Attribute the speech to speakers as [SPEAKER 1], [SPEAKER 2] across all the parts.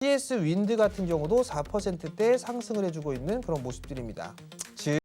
[SPEAKER 1] CS 윈드 같은 경우도 4%대 상승을 해주고 있는 그런 모습들입니다. 즉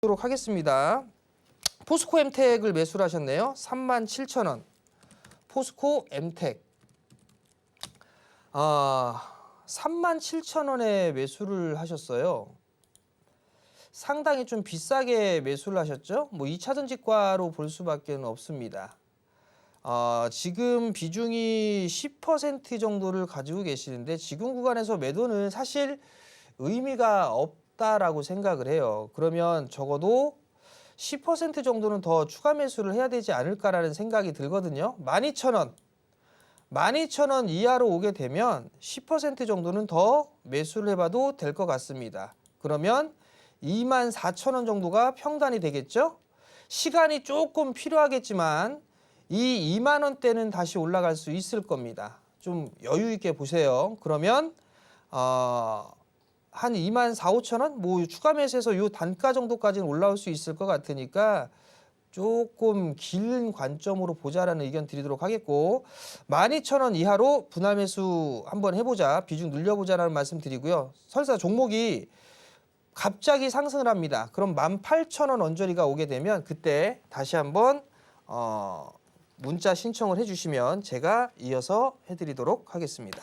[SPEAKER 1] 보도록 하겠습니다. 포스코 엠텍을 매수를 하셨네요. 37,000원. 포스코 엠텍. 37,000원에 매수를 하셨어요. 상당히 좀 비싸게 매수를 하셨죠? 뭐 2차전 직과로 볼 수밖에 없습니다. 지금 비중이 10% 정도를 가지고 계시는데 지금 구간에서 매도는 사실 의미가 없다라고 생각을 해요. 그러면 적어도 10% 정도는 더 추가 매수를 해야 되지 않을까라는 생각이 들거든요. 12,000원. 12,000원 이하로 오게 되면 10% 정도는 더 매수를 해봐도 될 것 같습니다. 그러면 24,000원 정도가 평단이 되겠죠? 시간이 조금 필요하겠지만 이 2만 원대는 다시 올라갈 수 있을 겁니다. 좀 여유 있게 보세요. 그러면 한 24,000~25,000원 뭐 추가 매수해서 요 단가 정도까지는 올라올 수 있을 것 같으니까 조금 긴 관점으로 보자라는 의견 드리도록 하겠고 12,000원 이하로 분할 매수 한번 해보자. 비중 늘려보자라는 말씀 드리고요. 설사 종목이 갑자기 상승을 합니다. 그럼 18,000원 언저리가 오게 되면 그때 다시 한번 문자 신청을 해주시면 제가 이어서 해드리도록 하겠습니다.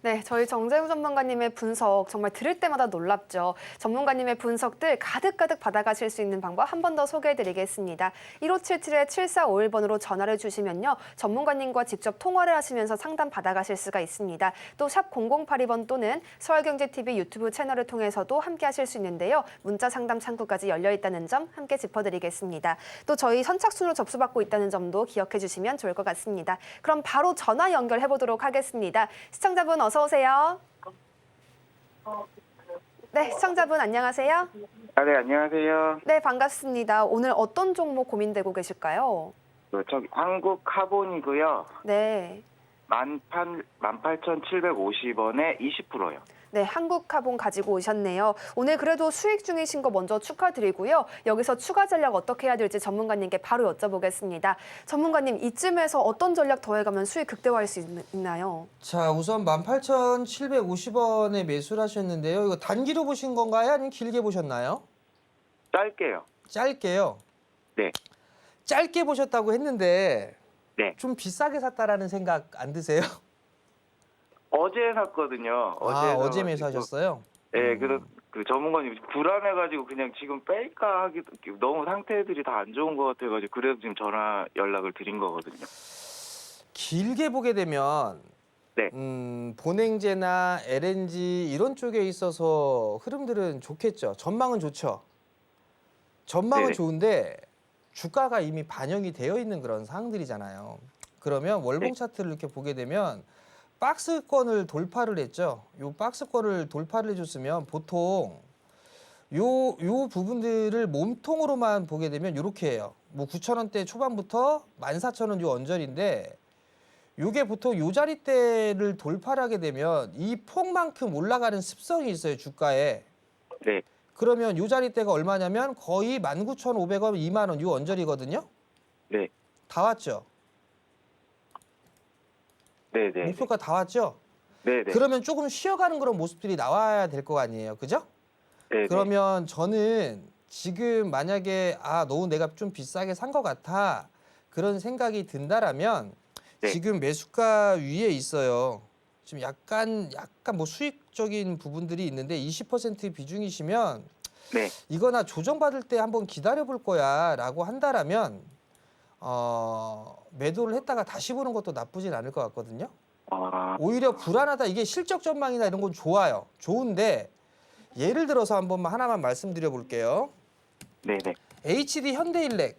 [SPEAKER 2] 네, 저희 정재우 전문가님의 분석 정말 들을 때마다 놀랍죠. 전문가님의 분석들 가득가득 받아가실 수 있는 방법 한 번 더 소개해드리겠습니다. 1577-7451번으로 전화를 주시면요. 전문가님과 직접 통화를 하시면서 상담 받아가실 수가 있습니다. 또 샵 0082번 또는 서울경제TV 유튜브 채널을 통해서도 함께 하실 수 있는데요. 문자 상담 창구까지 열려있다는 점 함께 짚어드리겠습니다. 또 저희 선착순으로 접수받고 있다는 점도 기억해 주시면 좋을 것 같습니다. 그럼 바로 전화 연결해보도록 하겠습니다. 시청자분 어서 오세요. 네, 시청자분 안녕하세요.
[SPEAKER 3] 네, 안녕하세요.
[SPEAKER 2] 네, 반갑습니다. 오늘 어떤 종목 고민되고 계실까요?
[SPEAKER 3] 저기 한국 카본이고요.
[SPEAKER 2] 네.
[SPEAKER 3] 18,750원에 20%요.
[SPEAKER 2] 네, 한국카본 가지고 오셨네요. 오늘 그래도 수익 중이신 거 먼저 축하드리고요. 여기서 추가 전략 어떻게 해야 될지 전문가님께 바로 여쭤보겠습니다. 전문가님, 이쯤에서 어떤 전략 더해가면 수익 극대화할 수 있나요?
[SPEAKER 1] 자, 우선 18,750원에 매수를 하셨는데요. 이거 단기로 보신 건가요? 아니면 길게 보셨나요?
[SPEAKER 3] 짧게요.
[SPEAKER 1] 짧게요.
[SPEAKER 3] 네.
[SPEAKER 1] 짧게 보셨다고 했는데
[SPEAKER 3] 네.
[SPEAKER 1] 좀 비싸게 샀다라는 생각 안 드세요?
[SPEAKER 3] 어제 샀거든요.
[SPEAKER 1] 어제 매수하셨어요?
[SPEAKER 3] 네, 그래서 그 전문가님 불안해가지고 그냥 지금 뺄까 하기도 너무 상태들이 다 안 좋은 것 같아가지고 그래서 지금 전화 연락을 드린 거거든요.
[SPEAKER 1] 길게 보게 되면
[SPEAKER 3] 네.
[SPEAKER 1] 본행제나 LNG 이런 쪽에 있어서 흐름들은 좋겠죠. 전망은 좋죠. 전망은
[SPEAKER 3] 네네.
[SPEAKER 1] 좋은데 주가가 이미 반영이 되어 있는 그런 상황들이잖아요. 그러면 월봉
[SPEAKER 3] 네.
[SPEAKER 1] 차트를 이렇게 보게 되면 박스권을 돌파를 했죠. 요 박스권을 돌파를 해줬으면 보통 요 부분들을 몸통으로만 보게 되면 이렇게 해요. 뭐 9,000원대 초반부터 14,000원 요 언저리인데 요게 보통 요 자리대를 돌파를 하게 되면 이 폭만큼 올라가는 습성이 있어요, 주가에.
[SPEAKER 3] 네.
[SPEAKER 1] 그러면 요 자리대가 얼마냐면 거의 19,500원, 2만 원 요 언저리거든요.
[SPEAKER 3] 네.
[SPEAKER 1] 다 왔죠.
[SPEAKER 3] 네네.
[SPEAKER 1] 목표가 다 왔죠.
[SPEAKER 3] 네네.
[SPEAKER 1] 그러면 조금 쉬어가는 그런 모습들이 나와야 될 거 아니에요, 그죠?
[SPEAKER 3] 네네.
[SPEAKER 1] 그러면 저는 지금 만약에 너무 내가 좀 비싸게 산 것 같아 그런 생각이 든다라면
[SPEAKER 3] 네.
[SPEAKER 1] 지금 매수가 위에 있어요. 지금 약간 뭐 수익적인 부분들이 있는데 20% 비중이시면
[SPEAKER 3] 네.
[SPEAKER 1] 이거나 조정받을 때 한번 기다려볼 거야라고 한다라면 매도를 했다가 다시 보는 것도 나쁘진 않을 것 같거든요. 오히려 불안하다. 이게 실적 전망이나 이런 건 좋아요. 좋은데 예를 들어서 한번 하나만 말씀드려 볼게요.
[SPEAKER 3] 네네.
[SPEAKER 1] HD 현대일렉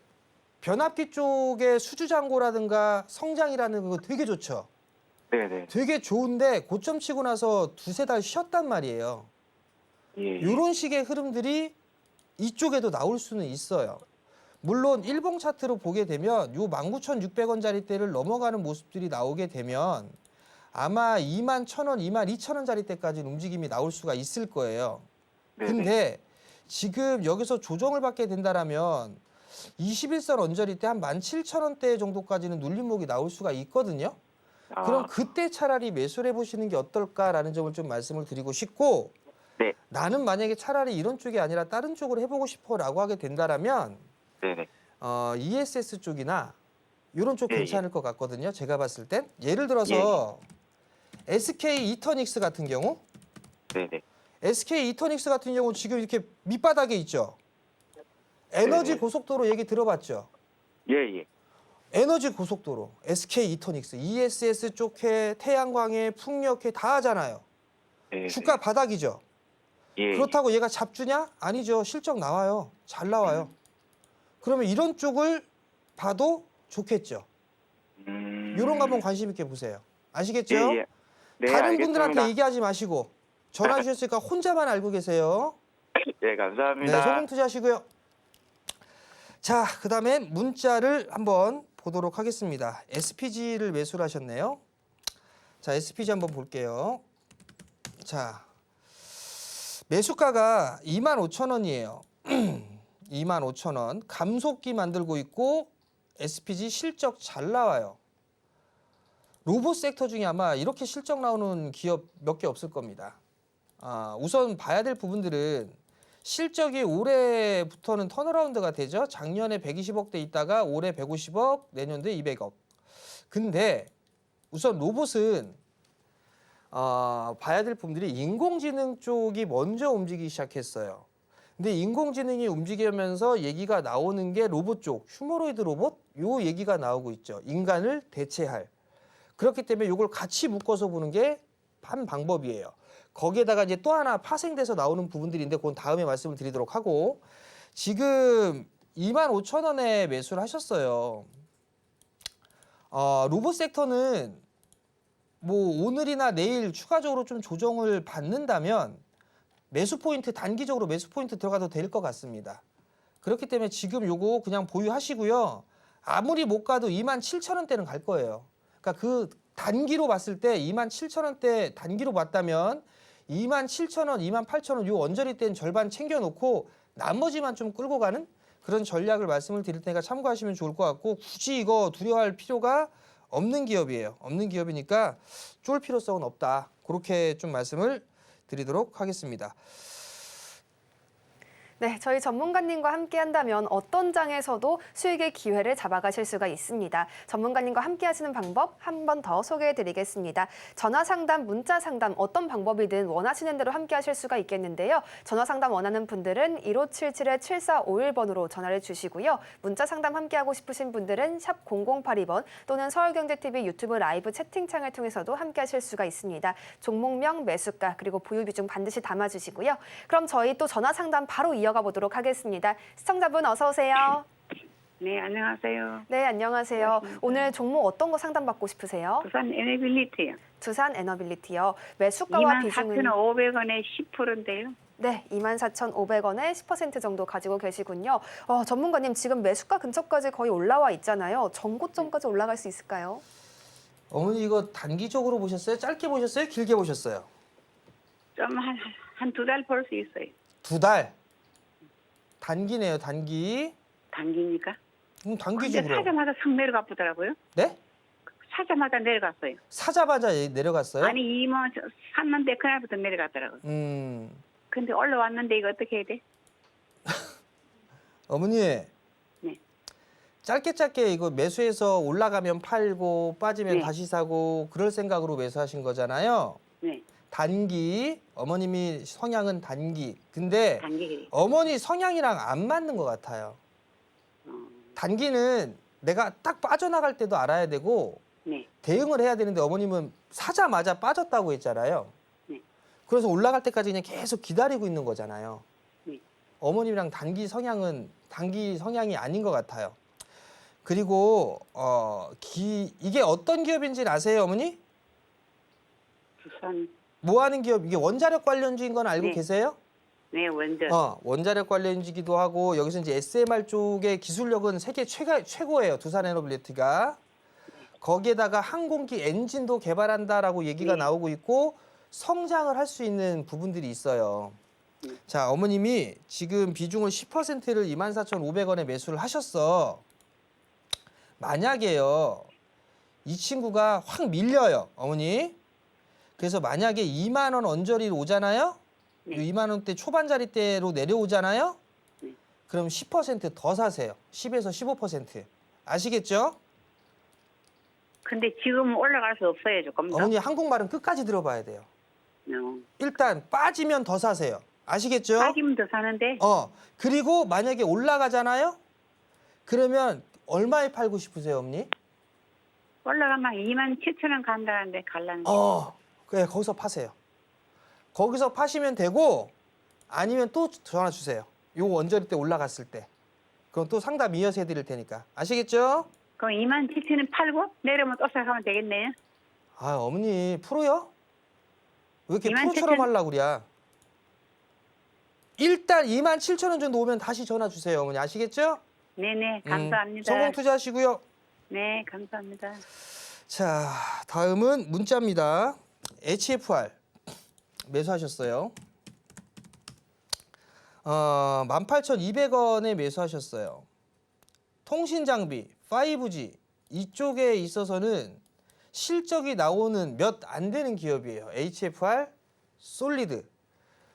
[SPEAKER 1] 변압기 쪽의 수주잔고라든가 성장이라는 거 되게 좋죠.
[SPEAKER 3] 네네.
[SPEAKER 1] 되게 좋은데 고점 치고 나서 두세 달 쉬었단 말이에요.
[SPEAKER 3] 예.
[SPEAKER 1] 이런 식의 흐름들이 이쪽에도 나올 수는 있어요. 물론 일봉 차트로 보게 되면 요 19,600원짜리대를 넘어가는 모습들이 나오게 되면 아마 21,000원, 22,000원짜리대까지는 움직임이 나올 수가 있을 거예요.
[SPEAKER 3] 네네.
[SPEAKER 1] 근데 지금 여기서 조정을 받게 된다라면 21선 언저리 때 한 17,000원대 정도까지는 눌림목이 나올 수가 있거든요. 그럼 그때 차라리 매수를 해보시는 게 어떨까라는 점을 좀 말씀을 드리고 싶고
[SPEAKER 3] 네.
[SPEAKER 1] 나는 만약에 차라리 이런 쪽이 아니라 다른 쪽으로 해보고 싶어라고 하게 된다라면
[SPEAKER 3] 네네.
[SPEAKER 1] ESS 쪽이나 이런 쪽
[SPEAKER 3] 예,
[SPEAKER 1] 괜찮을 것 같거든요. 제가 봤을 땐 예를 들어서 SK 이터닉스 같은 경우
[SPEAKER 3] 네네.
[SPEAKER 1] SK 이터닉스 같은 경우 지금 이렇게 밑바닥에 있죠. 에너지
[SPEAKER 3] 네네.
[SPEAKER 1] 고속도로 얘기 들어봤죠.
[SPEAKER 3] 예.
[SPEAKER 1] 에너지 고속도로 SK 이터닉스 ESS 쪽에 태양광에 풍력에 다 하잖아요.
[SPEAKER 3] 네네.
[SPEAKER 1] 주가 바닥이죠.
[SPEAKER 3] 예.
[SPEAKER 1] 그렇다고 얘가 잡주냐? 아니죠. 실적 나와요. 잘 나와요. 그러면 이런 쪽을 봐도 좋겠죠. 이런 거 한번 관심 있게 보세요. 아시겠죠?
[SPEAKER 3] 예. 네,
[SPEAKER 1] 다른
[SPEAKER 3] 알겠습니다.
[SPEAKER 1] 분들한테 얘기하지 마시고 전화 주셨으니까 혼자만 알고 계세요.
[SPEAKER 3] 네, 감사합니다.
[SPEAKER 1] 네, 소금 투자하시고요. 자, 그다음에 문자를 한번 보도록 하겠습니다. SPG를 매수를 하셨네요. 자, SPG 한번 볼게요. 자, 매수가가 25,000원이에요. 25,000원. 감속기 만들고 있고 SPG 실적 잘 나와요. 로봇 섹터 중에 아마 이렇게 실적 나오는 기업 몇 개 없을 겁니다. 우선 봐야 될 부분들은 실적이 올해부터는 턴어라운드가 되죠. 작년에 120억대 있다가 올해 150억, 내년도에 200억. 근데 우선 로봇은 봐야 될 부분들이 인공지능 쪽이 먼저 움직이기 시작했어요. 근데 인공지능이 움직이면서 얘기가 나오는 게 로봇 쪽, 휴머노이드 로봇 요 얘기가 나오고 있죠. 인간을 대체할. 그렇기 때문에 이걸 같이 묶어서 보는 게 한 방법이에요. 거기에다가 이제 또 하나 파생돼서 나오는 부분들인데 그건 다음에 말씀을 드리도록 하고 지금 25,000원에 매수를 하셨어요. 로봇 섹터는 뭐 오늘이나 내일 추가적으로 좀 조정을 받는다면 매수 포인트 단기적으로 매수 포인트 들어가도 될 것 같습니다. 그렇기 때문에 지금 요거 그냥 보유하시고요. 아무리 못 가도 27,000원대는 갈 거예요. 그러니까 그 단기로 봤을 때 27,000원대 단기로 봤다면 27,000원, 28,000원 요 언저리 때는 절반 챙겨놓고 나머지만 좀 끌고 가는 그런 전략을 말씀을 드릴 테니까 참고하시면 좋을 것 같고 굳이 이거 두려워할 필요가 없는 기업이에요. 없는 기업이니까 쫄 필요성은 없다. 그렇게 좀 말씀을 드리도록 하겠습니다.
[SPEAKER 2] 네, 저희 전문가님과 함께 한다면 어떤 장에서도 수익의 기회를 잡아가실 수가 있습니다. 전문가님과 함께 하시는 방법 한 번 더 소개해 드리겠습니다. 전화 상담, 문자 상담 어떤 방법이든 원하시는 대로 함께 하실 수가 있겠는데요. 전화 상담 원하는 분들은 1577-7451번으로 전화를 주시고요. 문자 상담 함께 하고 싶으신 분들은 샵 0082번 또는 서울경제TV 유튜브 라이브 채팅창을 통해서도 함께 하실 수가 있습니다. 종목명, 매수가 그리고 보유 비중 반드시 담아 주시고요. 그럼 저희 또 전화 상담 바로 이어가 보도록 하겠습니다. 시청자분 어서 오세요.
[SPEAKER 4] 네, 안녕하세요.
[SPEAKER 2] 네, 안녕하세요.
[SPEAKER 4] 반갑습니다.
[SPEAKER 2] 오늘 종목 어떤 거 상담받고 싶으세요?
[SPEAKER 4] 부산 에너빌리티요.
[SPEAKER 2] 두산 에너빌리티요. 매수가와 비중은
[SPEAKER 4] 24,500원에 10%인데요.
[SPEAKER 2] 네, 24,500원에 10% 정도 가지고 계시군요. 전문가님 지금 매수가 근처까지 거의 올라와 있잖아요. 전고점까지 올라갈 수 있을까요?
[SPEAKER 1] 어머니 이거 단기적으로 보셨어요? 짧게 보셨어요? 길게 보셨어요?
[SPEAKER 4] 좀 한 두 달 볼 수 있어요.
[SPEAKER 1] 2달. 단기네요, 단기.
[SPEAKER 4] 단기니까.
[SPEAKER 1] 단기죠,
[SPEAKER 4] 근데
[SPEAKER 1] 그럼.
[SPEAKER 4] 사자마자 싹 내려가 보더라고요.
[SPEAKER 1] 네?
[SPEAKER 4] 사자마자 내려갔어요.
[SPEAKER 1] 사자마자 내려갔어요?
[SPEAKER 4] 아니, 이모 샀는데 그날부터 내려갔더라고요. 근데 올라왔는데 이거 어떻게 해야 돼?
[SPEAKER 1] 어머니.
[SPEAKER 4] 네.
[SPEAKER 1] 짧게 이거 매수해서 올라가면 팔고 빠지면
[SPEAKER 4] 네.
[SPEAKER 1] 다시 사고 그럴 생각으로 매수하신 거잖아요.
[SPEAKER 4] 네,
[SPEAKER 1] 단기. 어머님이 성향은 단기. 근데
[SPEAKER 4] 단기.
[SPEAKER 1] 어머니 성향이랑 안 맞는 것 같아요. 단기는 내가 딱 빠져나갈 때도 알아야 되고
[SPEAKER 4] 네,
[SPEAKER 1] 대응을 해야 되는데 어머님은 사자마자 빠졌다고 했잖아요.
[SPEAKER 4] 네.
[SPEAKER 1] 그래서 올라갈 때까지 그냥 계속 기다리고 있는 거잖아요.
[SPEAKER 4] 네.
[SPEAKER 1] 어머님이랑 단기 성향이 아닌 것 같아요. 그리고 이게 어떤 기업인지 아세요, 어머니?
[SPEAKER 4] 부산.
[SPEAKER 1] 뭐 하는 기업? 이게 원자력 관련주인 건 알고
[SPEAKER 4] 네.
[SPEAKER 1] 계세요?
[SPEAKER 4] 네, 원전.
[SPEAKER 1] 원자력 관련주기도 하고 여기서 이제 SMR 쪽의 기술력은 세계 최고예요. 두산 에너빌리티가. 거기에다가 항공기 엔진도 개발한다라고 얘기가
[SPEAKER 4] 네.
[SPEAKER 1] 나오고 있고 성장을 할 수 있는 부분들이 있어요. 자, 어머님이 지금 비중을 10%를 24,500원에 매수를 하셨어. 만약에요. 이 친구가 확 밀려요. 어머니. 그래서 만약에 2만 원 언저리로 오잖아요.
[SPEAKER 4] 네.
[SPEAKER 1] 2만 원대 초반자리대로 내려오잖아요.
[SPEAKER 4] 네.
[SPEAKER 1] 그럼 10%더 사세요. 10에서 15%. 아시겠죠?
[SPEAKER 4] 근데 지금 올라갈 수 없어요, 조금 더.
[SPEAKER 1] 어머니 한국말은 끝까지 들어봐야 돼요. 일단 빠지면 더 사세요. 아시겠죠?
[SPEAKER 4] 빠지면 더 사는데
[SPEAKER 1] 그리고 만약에 올라가잖아요. 그러면 얼마에 팔고 싶으세요, 어머니?
[SPEAKER 4] 올라가면 27,000원 간다는데 갈라는데.
[SPEAKER 1] 그래, 거기서 파세요. 거기서 파시면 되고 아니면 또 전화 주세요. 요 원저리 때 올라갔을 때. 그럼 또 상담 이어서 해드릴 테니까. 아시겠죠?
[SPEAKER 4] 그럼 27,000원 팔고 내려오면 또 사가면 되겠네요.
[SPEAKER 1] 어머니 프로요? 왜 이렇게
[SPEAKER 4] 27,000
[SPEAKER 1] 프로처럼 하려고 그래? 일단 27,000원 정도 오면 다시 전화 주세요, 어머니. 아시겠죠?
[SPEAKER 4] 네네, 감사합니다.
[SPEAKER 1] 성공 투자하시고요.
[SPEAKER 4] 네, 감사합니다.
[SPEAKER 1] 자, 다음은 문자입니다. HFR 매수하셨어요. 18,200원에 매수하셨어요. 통신장비, 5G 이쪽에 있어서는 실적이 나오는 몇 안 되는 기업이에요. HFR, 솔리드.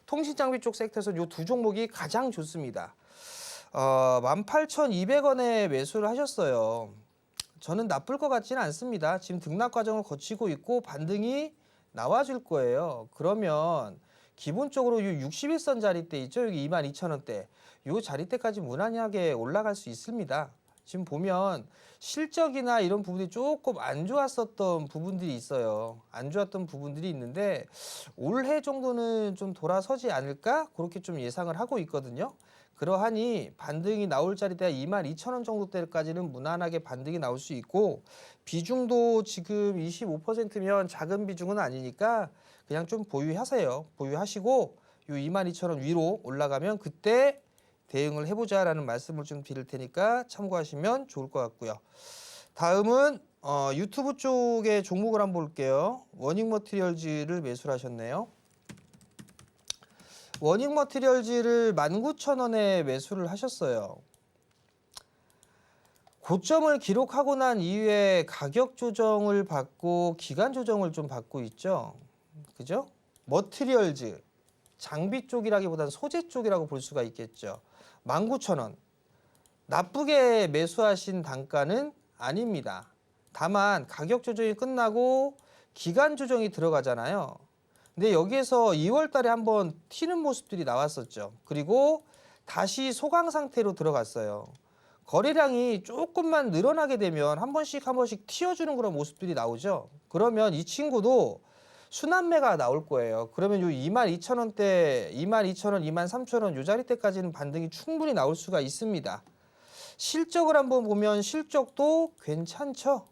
[SPEAKER 1] 통신장비 쪽 섹터에서 이 두 종목이 가장 좋습니다. 18,200원에 매수를 하셨어요. 저는 나쁠 것 같지는 않습니다. 지금 등락 과정을 거치고 있고 반등이 나와줄 거예요. 그러면 기본적으로 이 61선 자리대 있죠? 여기 22,000원대. 이 자리대까지 무난하게 올라갈 수 있습니다. 지금 보면 실적이나 이런 부분이 조금 안 좋았었던 부분들이 있어요. 안 좋았던 부분들이 있는데 올해 정도는 좀 돌아서지 않을까? 그렇게 좀 예상을 하고 있거든요. 그러하니 반등이 나올 자리대가 22,000원 정도대까지는 무난하게 반등이 나올 수 있고 비중도 지금 25%면 작은 비중은 아니니까 그냥 좀 보유하세요. 보유하시고 이 22,000원 위로 올라가면 그때 대응을 해보자라는 말씀을 좀 드릴 테니까 참고하시면 좋을 것 같고요. 다음은 유튜브 쪽의 종목을 한번 볼게요. 워닝머티리얼즈를 매수를 하셨네요. 워닝머티리얼즈를 19,000원에 매수를 하셨어요. 고점을 기록하고 난 이후에 가격 조정을 받고 기간 조정을 좀 받고 있죠. 그죠? 머티리얼즈, 장비 쪽이라기보다는 소재 쪽이라고 볼 수가 있겠죠. 19,000원. 나쁘게 매수하신 단가는 아닙니다. 다만 가격 조정이 끝나고 기간 조정이 들어가잖아요. 근데 여기에서 2월 달에 한번 튀는 모습들이 나왔었죠. 그리고 다시 소강 상태로 들어갔어요. 거래량이 조금만 늘어나게 되면 한 번씩 튀어주는 그런 모습들이 나오죠. 그러면 이 친구도 순환매가 나올 거예요. 그러면 요 22,000원대, 22,000원, 23,000원 요 자리대까지는 반등이 충분히 나올 수가 있습니다. 실적을 한번 보면 실적도 괜찮죠.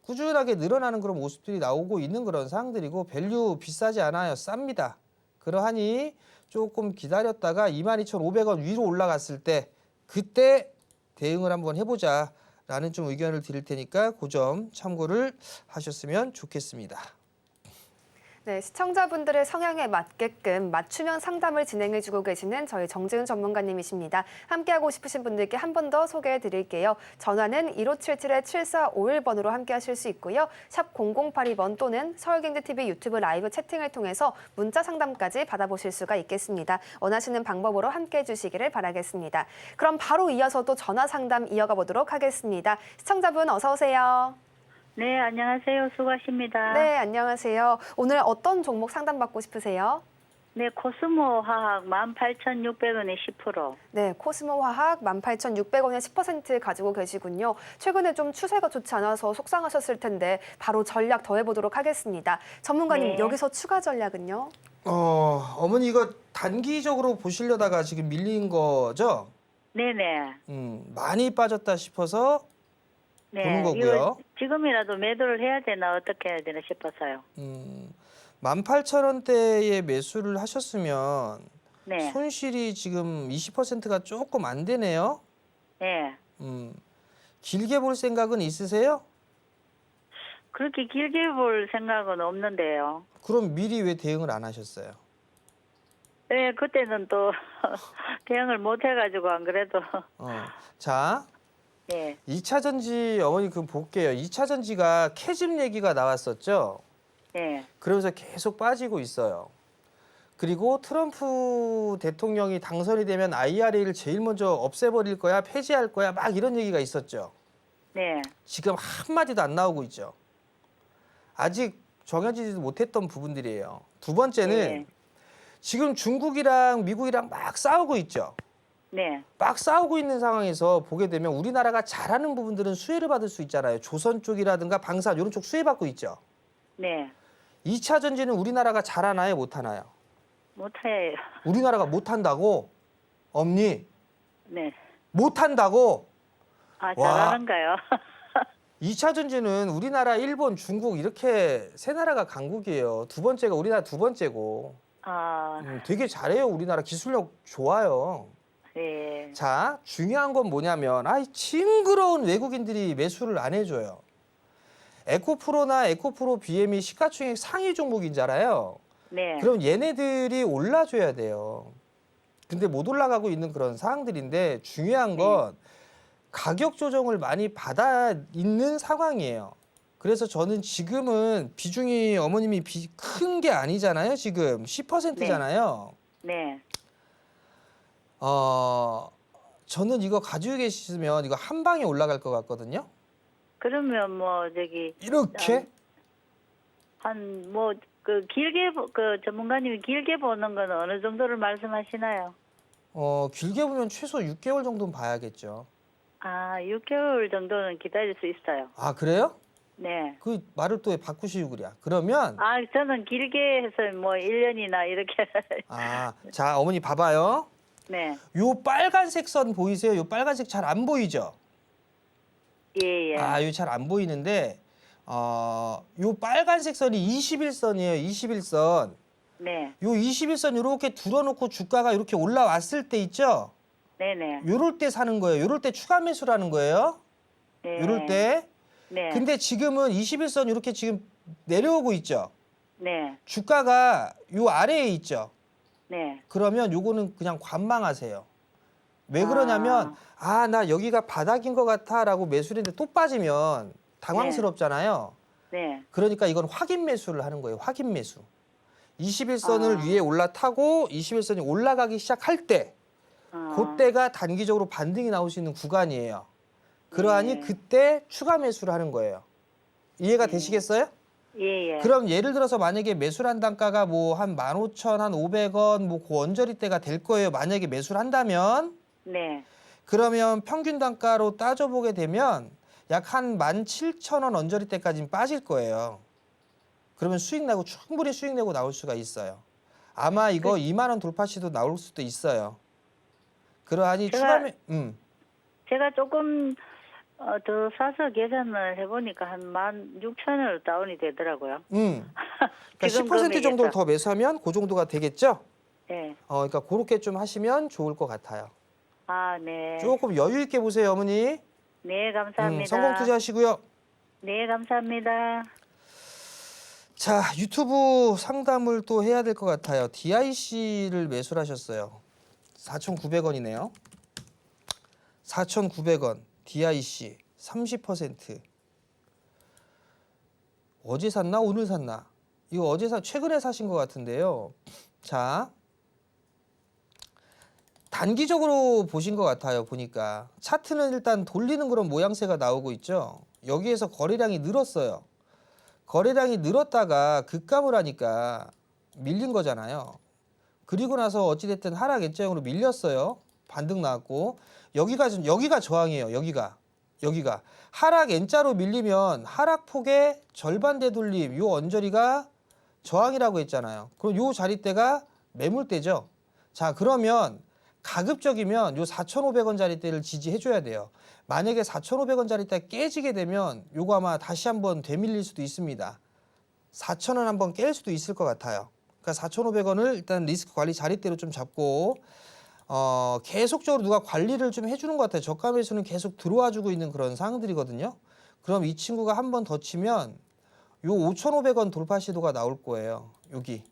[SPEAKER 1] 꾸준하게 늘어나는 그런 모습들이 나오고 있는 그런 상황들이고 밸류 비싸지 않아요. 쌉니다. 그러하니 조금 기다렸다가 22,500원 위로 올라갔을 때 그때 대응을 한번 해보자라는 좀 의견을 드릴 테니까 그 점 참고를 하셨으면 좋겠습니다.
[SPEAKER 2] 네, 시청자분들의 성향에 맞게끔 맞춤형 상담을 진행해주고 계시는 저희 정재훈 전문가님이십니다. 함께하고 싶으신 분들께 한 번 더 소개해드릴게요. 전화는 1577-7451번으로 함께하실 수 있고요. 샵 0082번 또는 서울경제TV 유튜브 라이브 채팅을 통해서 문자 상담까지 받아보실 수가 있겠습니다. 원하시는 방법으로 함께해 주시기를 바라겠습니다. 그럼 바로 이어서 또 전화 상담 이어가 보도록 하겠습니다. 시청자분 어서 오세요.
[SPEAKER 5] 네, 안녕하세요. 수고하십니다.
[SPEAKER 2] 네, 안녕하세요. 오늘 어떤 종목 상담받고 싶으세요?
[SPEAKER 5] 네, 코스모 화학 18,600원에 10%.
[SPEAKER 2] 네, 코스모 화학 18,600원에 10% 가지고 계시군요. 최근에 좀 추세가 좋지 않아서 속상하셨을 텐데 바로 전략 더해보도록 하겠습니다. 전문가님,
[SPEAKER 5] 네.
[SPEAKER 2] 여기서 추가 전략은요?
[SPEAKER 1] 어머니 이거 단기적으로 보시려다가 지금 밀린 거죠?
[SPEAKER 5] 네네.
[SPEAKER 1] 많이 빠졌다 싶어서
[SPEAKER 5] 네.
[SPEAKER 1] 보는 거고요.
[SPEAKER 5] 이거 지금이라도 매도를 해야 되나 어떻게 해야 되나 싶어서요.
[SPEAKER 1] 18,000원대에 매수를 하셨으면
[SPEAKER 5] 네.
[SPEAKER 1] 손실이 지금 20%가 조금 안 되네요.
[SPEAKER 5] 네.
[SPEAKER 1] 길게 볼 생각은 있으세요?
[SPEAKER 5] 그렇게 길게 볼 생각은 없는데요.
[SPEAKER 1] 그럼 미리 왜 대응을 안 하셨어요?
[SPEAKER 5] 네, 그때는 또 대응을 못 해가지고 안 그래도.
[SPEAKER 1] 자,
[SPEAKER 5] 네.
[SPEAKER 1] 2차 전지 어머니 그럼 볼게요. 2차 전지가 캐즘 얘기가 나왔었죠.
[SPEAKER 5] 네.
[SPEAKER 1] 그러면서 계속 빠지고 있어요. 그리고 트럼프 대통령이 당선이 되면 IRA를 제일 먼저 없애버릴 거야, 폐지할 거야, 막 이런 얘기가 있었죠.
[SPEAKER 5] 네.
[SPEAKER 1] 지금 한마디도 안 나오고 있죠. 아직 정해지지도 못했던 부분들이에요. 두 번째는
[SPEAKER 5] 네.
[SPEAKER 1] 지금 중국이랑 미국이랑 막 싸우고 있죠.
[SPEAKER 5] 네.
[SPEAKER 1] 막 싸우고 있는 상황에서 보게 되면 우리나라가 잘하는 부분들은 수혜를 받을 수 있잖아요. 조선 쪽이라든가 방산 이런 쪽 수혜받고 있죠.
[SPEAKER 5] 네.
[SPEAKER 1] 2차 전지는 우리나라가 잘하나요? 못하나요?
[SPEAKER 5] 못해요.
[SPEAKER 1] 우리나라가 못한다고? 엄니?
[SPEAKER 5] 네.
[SPEAKER 1] 못한다고?
[SPEAKER 5] 아,
[SPEAKER 1] 와.
[SPEAKER 5] 잘하는가요?
[SPEAKER 1] 2차 전지는 우리나라, 일본, 중국 이렇게 세 나라가 강국이에요. 두 번째가 우리나라 두 번째고.
[SPEAKER 5] 아,
[SPEAKER 1] 되게 잘해요. 우리나라 기술력 좋아요.
[SPEAKER 5] 네.
[SPEAKER 1] 자, 중요한 건 뭐냐면 징그러운 외국인들이 매수를 안 해줘요. 에코프로나 에코프로 BM이 시가총액 상위 종목이잖아요.
[SPEAKER 5] 네.
[SPEAKER 1] 그럼 얘네들이 올라줘야 돼요. 근데 못 올라가고 있는 그런 상황들인데 중요한 건 가격 조정을 많이 받아 있는 상황이에요. 그래서 저는 지금은 비중이 어머님이 큰 게 아니잖아요. 지금 10%잖아요.
[SPEAKER 5] 네.
[SPEAKER 1] 저는 이거 가지고 계시면 이거 한 방에 올라갈 것 같거든요.
[SPEAKER 5] 그러면 뭐 저기
[SPEAKER 1] 이렇게
[SPEAKER 5] 한 뭐 그 길게 그 전문가님이 길게 보는 건 어느 정도를 말씀하시나요?
[SPEAKER 1] 길게 보면 최소 6개월 정도는 봐야겠죠.
[SPEAKER 5] 아, 6개월 정도는 기다릴 수 있어요.
[SPEAKER 1] 아, 그래요?
[SPEAKER 5] 네.
[SPEAKER 1] 그 말을 또 왜 바꾸시고 그래요? 그러면
[SPEAKER 5] 아, 저는 길게 해서 뭐 1년이나 이렇게.
[SPEAKER 1] 자, 어머니 봐봐요.
[SPEAKER 5] 네.
[SPEAKER 1] 요 빨간색 선 보이세요? 요 빨간색 잘 안 보이죠?
[SPEAKER 5] 예, 예.
[SPEAKER 1] 요 잘 안 보이는데 요 빨간색 선이 21선이에요. 21선.
[SPEAKER 5] 네.
[SPEAKER 1] 요 21선 이렇게 둘러놓고 주가가 이렇게 올라왔을 때 있죠?
[SPEAKER 5] 네네.
[SPEAKER 1] 요럴 때 사는 거예요. 요럴 때 추가 매수라는 거예요.
[SPEAKER 5] 네.
[SPEAKER 1] 요럴 때.
[SPEAKER 5] 네.
[SPEAKER 1] 근데 지금은 21선 이렇게 지금 내려오고 있죠.
[SPEAKER 5] 네.
[SPEAKER 1] 주가가 요 아래에 있죠.
[SPEAKER 5] 네.
[SPEAKER 1] 그러면 요거는 그냥 관망하세요. 왜 그러냐면 나 여기가 바닥인 것 같아라고 매수를 했는데 또 빠지면 당황스럽잖아요.
[SPEAKER 5] 네.
[SPEAKER 1] 그러니까 이건 확인 매수를 하는 거예요. 확인 매수. 21선을 위에 올라타고 21선이 올라가기 시작할 때 그때가 단기적으로 반등이 나올 수 있는 구간이에요. 그러하니
[SPEAKER 5] 네.
[SPEAKER 1] 그때 추가 매수를 하는 거예요. 이해가 되시겠어요?
[SPEAKER 5] 예, 예.
[SPEAKER 1] 그럼 예를 들어서 만약에 매수한 단가가 뭐 한 15,000, 한 500원 뭐 그 언저리 때가 될 거예요. 만약에 매수를 한다면
[SPEAKER 5] 네.
[SPEAKER 1] 그러면 평균 단가로 따져보게 되면 약 한 17,000원 언저리 때까지는 빠질 거예요. 그러면 수익 나고 충분히 수익 내고 나올 수가 있어요. 아마 이거 2만 원 돌파 시도 나올 수도 있어요. 그러하니
[SPEAKER 5] 제가 조금 더 사서 계산을 해보니까 한 16,000원으로 다운이 되더라고요.
[SPEAKER 1] 그러니까
[SPEAKER 5] 지금
[SPEAKER 1] 10%
[SPEAKER 5] 금액에서.
[SPEAKER 1] 정도를 더 매수하면 그 정도가 되겠죠?
[SPEAKER 5] 네.
[SPEAKER 1] 그러니까 그렇게 좀 하시면 좋을 것 같아요.
[SPEAKER 5] 아, 네.
[SPEAKER 1] 조금 여유 있게 보세요, 어머니.
[SPEAKER 5] 네, 감사합니다.
[SPEAKER 1] 성공 투자하시고요.
[SPEAKER 5] 네, 감사합니다.
[SPEAKER 1] 자, 유튜브 상담을 또 해야 될 것 같아요. DIC를 매수를 하셨어요. 4,900원이네요. 4,900원 DIC 30%. 어제 샀나 오늘 샀나? 이거 최근에 사신 것 같은데요. 자, 단기적으로 보신 것 같아요. 보니까 차트는 일단 돌리는 그런 모양새가 나오고 있죠. 여기에서 거래량이 늘었어요. 거래량이 늘었다가 급감을 하니까 밀린 거잖아요. 그리고 나서 어찌됐든 하락 N자형으로 밀렸어요. 반등 나왔고 여기가 저항이에요. 여기가 하락 N자로 밀리면 하락폭의 절반 되돌림 요 언저리가 저항이라고 했잖아요. 그럼 요 자리대가 매물대죠. 자, 그러면 가급적이면 요 4,500원 자리대를 지지해줘야 돼요. 만약에 4,500원 자리대 깨지게 되면 요거 아마 다시 한번 되밀릴 수도 있습니다. 4,000원 한번 깰 수도 있을 것 같아요. 그러니까 4,500원을 일단 리스크 관리 자리대로 좀 잡고 계속적으로 누가 관리를 좀 해주는 것 같아요. 저가 매수는 계속 들어와주고 있는 그런 상황들이거든요. 그럼 이 친구가 한 번 더 치면 요 5,500원 돌파 시도가 나올 거예요. 여기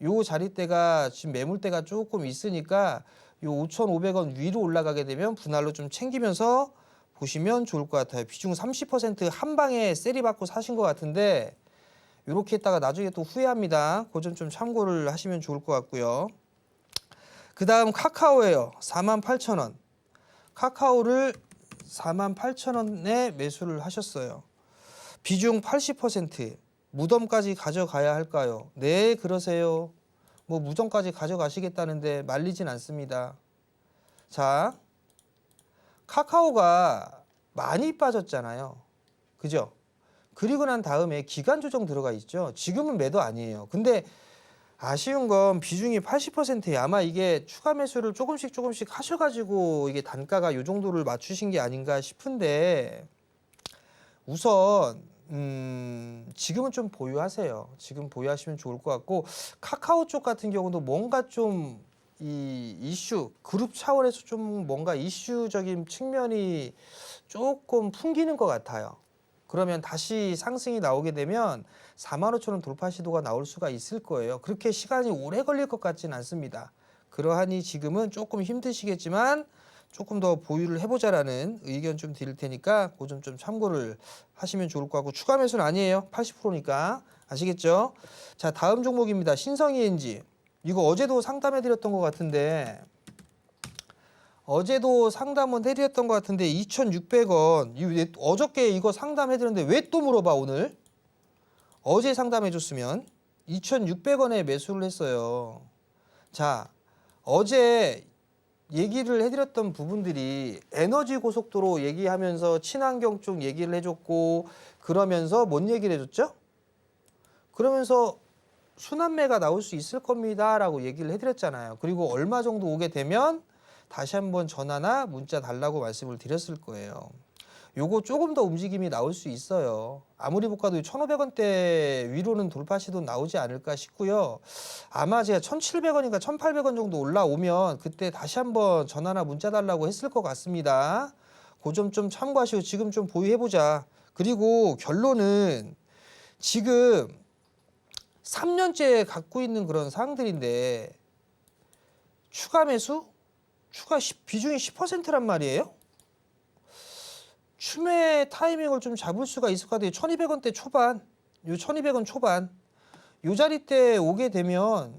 [SPEAKER 1] 요 자리대가 지금 매물대가 조금 있으니까 요 5,500원 위로 올라가게 되면 분할로 좀 챙기면서 보시면 좋을 것 같아요. 비중 30% 한 방에 세리 받고 사신 것 같은데 이렇게 했다가 나중에 또 후회합니다. 그 점 좀 참고를 하시면 좋을 것 같고요. 그 다음 카카오예요. 48,000원. 카카오를 48,000원에 매수를 하셨어요. 비중 80%. 무덤까지 가져가야 할까요? 네, 그러세요. 뭐 무덤까지 가져가시겠다는데 말리진 않습니다. 자, 카카오가 많이 빠졌잖아요. 그죠? 그리고 난 다음에 기간 조정 들어가 있죠. 지금은 매도 아니에요. 근데 아쉬운 건 비중이 80%예요. 아마 이게 추가 매수를 조금씩 하셔가지고 이게 단가가 이 정도를 맞추신 게 아닌가 싶은데 우선 지금은 좀 보유하세요. 지금 보유하시면 좋을 것 같고 카카오 쪽 같은 경우도 뭔가 좀 이 이슈 그룹 차원에서 좀 뭔가 이슈적인 측면이 조금 풍기는 것 같아요. 그러면 다시 상승이 나오게 되면 45,000원 돌파 시도가 나올 수가 있을 거예요. 그렇게 시간이 오래 걸릴 것 같지는 않습니다. 그러하니 지금은 조금 힘드시겠지만 조금 더 보유를 해보자라는 의견 좀 드릴 테니까 그 점 좀 참고를 하시면 좋을 것 같고, 추가 매수는 아니에요. 80%니까 아시겠죠? 자, 다음 종목입니다. 신성ENG. 이거 어제도 상담해드렸던 것 같은데 2,600원. 어저께 이거 상담해드렸는데 왜 또 물어봐 오늘? 어제 상담해줬으면 2,600원에 매수를 했어요. 자, 어제 얘기를 해드렸던 부분들이 에너지 고속도로 얘기하면서 친환경 쪽 얘기를 해줬고, 그러면서 뭔 얘기를 해줬죠? 그러면서 순환매가 나올 수 있을 겁니다 라고 얘기를 해드렸잖아요. 그리고 얼마 정도 오게 되면 다시 한번 전화나 문자 달라고 말씀을 드렸을 거예요. 요거 조금 더 움직임이 나올 수 있어요. 아무리 못 가도 1,500원대 위로는 돌파 시도 나오지 않을까 싶고요. 아마 제가 1,700원인가 1,800원 정도 올라오면 그때 다시 한번 전화나 문자 달라고 했을 것 같습니다. 그 점 좀 참고하시고 지금 좀 보유해보자. 그리고 결론은 지금 3년째 갖고 있는 그런 사항들인데 추가 매수? 비중이 10%란 말이에요? 추매 타이밍을 좀 잡을 수가 있을 것 같아요. 1,200원대 초반, 요 1,200원 초반, 요 자리 때 오게 되면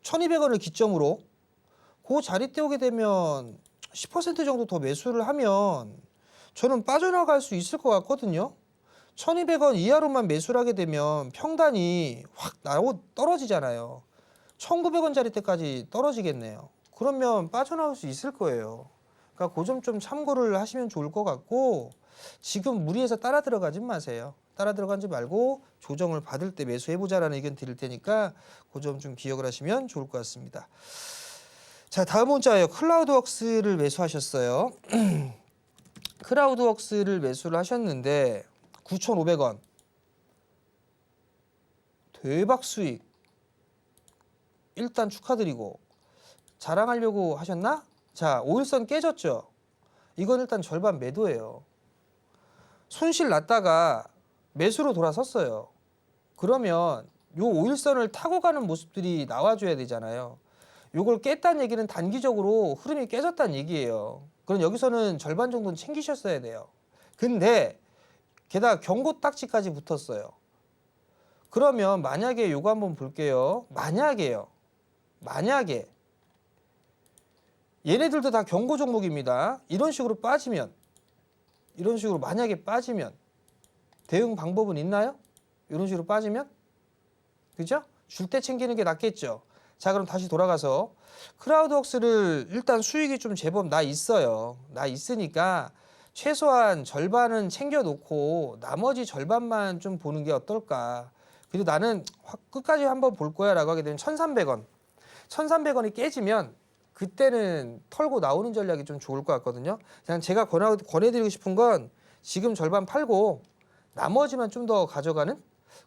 [SPEAKER 1] 1,200원을 기점으로 그 자리 때 오게 되면 10% 정도 더 매수를 하면 저는 빠져나갈 수 있을 것 같거든요. 1,200원 이하로만 매수를 하게 되면 평단이 확 떨어지잖아요. 1,900원 자리 때까지 떨어지겠네요. 그러면 빠져나올 수 있을 거예요. 그러니까 그 점 좀 참고를 하시면 좋을 것 같고, 지금 무리해서 따라 들어가지 마세요. 따라 들어가지 말고 조정을 받을 때 매수해보자라는 의견 드릴 테니까 그 점 좀 기억을 하시면 좋을 것 같습니다. 자, 다음 문자예요. 클라우드웍스를 매수하셨어요. 클라우드웍스를 매수를 하셨는데 9,500원. 대박 수익. 일단 축하드리고, 자랑하려고 하셨나? 자, 5일선 깨졌죠? 이건 일단 절반 매도예요. 손실 났다가 매수로 돌아섰어요. 그러면 요 5일선을 타고 가는 모습들이 나와줘야 되잖아요. 요걸 깼다는 얘기는 단기적으로 흐름이 깨졌다는 얘기예요. 그럼 여기서는 절반 정도는 챙기셨어야 돼요. 근데 게다가 경고 딱지까지 붙었어요. 그러면 만약에 요거 한번 볼게요. 만약에 얘네들도 다 경고 종목입니다. 이런 식으로 빠지면, 만약에 빠지면 대응 방법은 있나요? 이런 식으로 빠지면? 그죠? 줄 때 챙기는 게 낫겠죠. 자, 그럼 다시 돌아가서 클라우드웍스를 일단 수익이 좀 제법 나 있어요. 나 있으니까 최소한 절반은 챙겨놓고 나머지 절반만 좀 보는 게 어떨까. 그리고 나는 끝까지 한번 볼 거야 라고 하게 되면 1,300원. 1,300원이 깨지면 그때는 털고 나오는 전략이 좀 좋을 것 같거든요. 그냥 제가 권해드리고 싶은 건 지금 절반 팔고 나머지만 좀 더 가져가는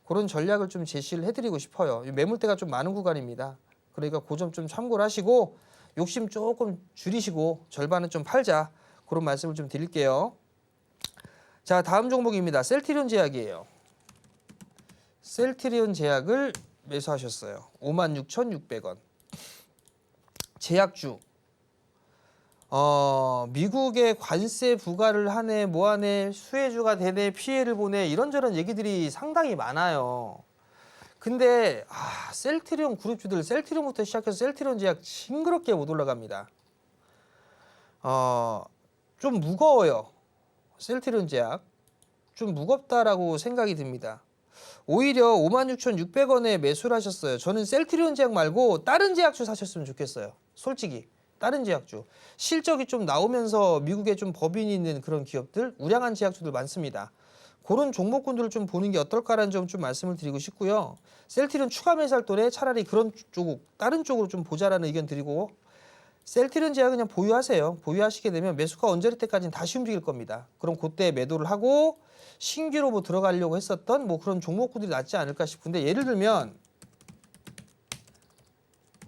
[SPEAKER 1] 그런 전략을 좀 제시를 해드리고 싶어요. 매물대가 좀 많은 구간입니다. 그러니까 그 점 좀 참고를 하시고 욕심 조금 줄이시고 절반은 좀 팔자. 그런 말씀을 좀 드릴게요. 자, 다음 종목입니다. 셀트리온 제약이에요. 셀트리온 제약을 매수하셨어요. 56,600원. 제약주. 미국의 관세 부과를 하네, 뭐하네, 수혜주가 되네, 피해를 보네, 이런저런 얘기들이 상당히 많아요. 근데 셀트리온 그룹주들, 셀트리온부터 시작해서 셀트리온 제약 징그럽게 못 올라갑니다. 좀 무거워요. 셀트리온 제약. 좀 무겁다라고 생각이 듭니다. 오히려 56,600원에 매수를 하셨어요. 저는 셀트리온 제약 말고 다른 제약주 사셨으면 좋겠어요. 솔직히 다른 제약주. 실적이 좀 나오면서 미국에 좀 법인이 있는 그런 기업들, 우량한 제약주들 많습니다. 그런 종목군들을 좀 보는 게 어떨까라는 점 좀 말씀을 드리고 싶고요. 셀트리온 추가 매수할 돈에 차라리 그런 쪽, 다른 쪽으로 좀 보자라는 의견 드리고, 셀트리온 제약 그냥 보유하세요. 보유하시게 되면 매수가 언저리 때까지는 다시 움직일 겁니다. 그럼 그때 매도를 하고 신규로 뭐 들어가려고 했었던 뭐 그런 종목군들이 낫지 않을까 싶은데, 예를 들면